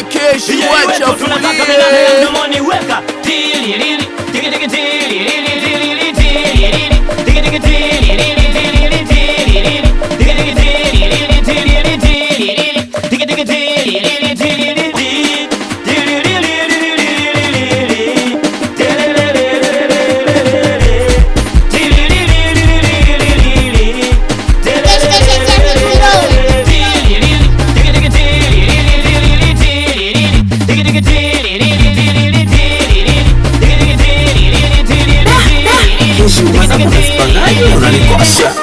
Keshi wachafulie unanikosha.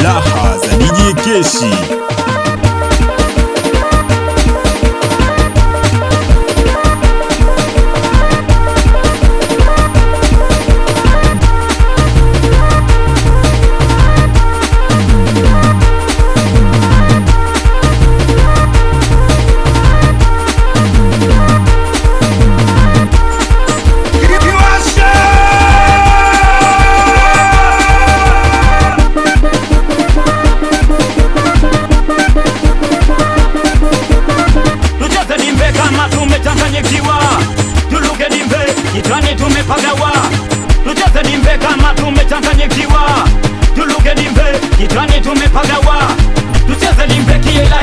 Raha za DJ Keshi. Kitwani tumepagawa, tucheze nimbe kiela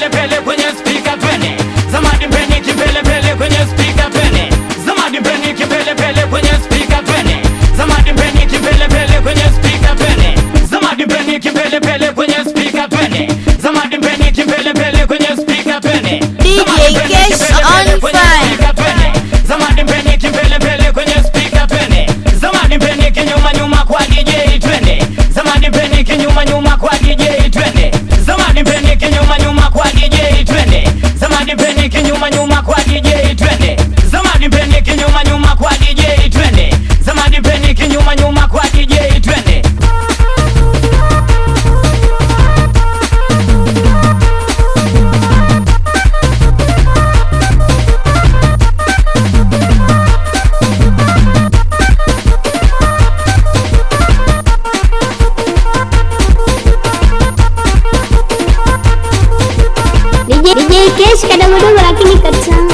kipele pele kwenye speaker twende. Zamadi mpeni kipele pele kwenye speaker twende. Zamadi mpeni kipele pele kwenye speaker twende. Zamadi mpeni kipele pele kwenye speaker twende. Zamadi mpeni kipele pele kwenye speaker twende. Zamadi mpeni kipele pele kwenye speaker twende. DJ Kesh on fire. Zamadi mpeni kipele pele kwenye speaker twende. Zamadi mpeni kinyuma nyuma kwa DJ twende. Zamadi mpeni kinyuma nyuma kwa DJ twende. Zamadi mpeni kinyuma nyuma kwa DJ twende. Zamadi mpeni kinyuma nyuma kwa DJ twende. Zamadi mpeni kinyuma nyuma kwa DJ twende. Zamadi mpeni kinyuma nyuma kwa DJ twende. DJ Kesh kadogo lakini katamu.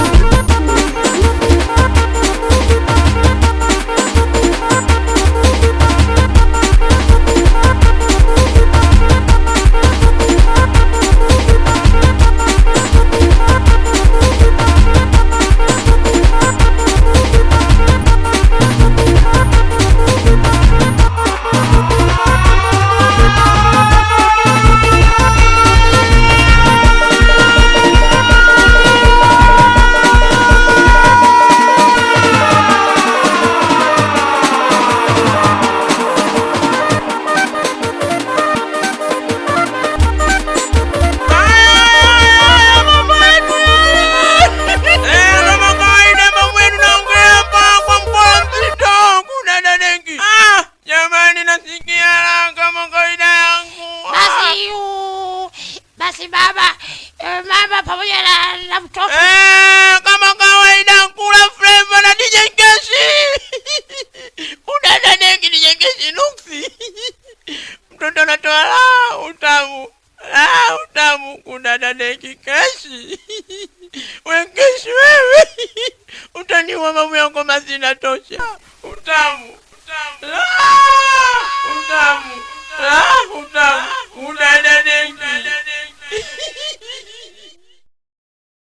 Basi mama pamoja na mtoto kama kawaida kula flavor na DJ Kesh. Udada neki DJ Kesh nuksi. Mtoto anatoa utamu kudada neki Kesh. Wewe Kesh wewe. Utaniua mamu yako mazina tosha. Utamu. Udada neki.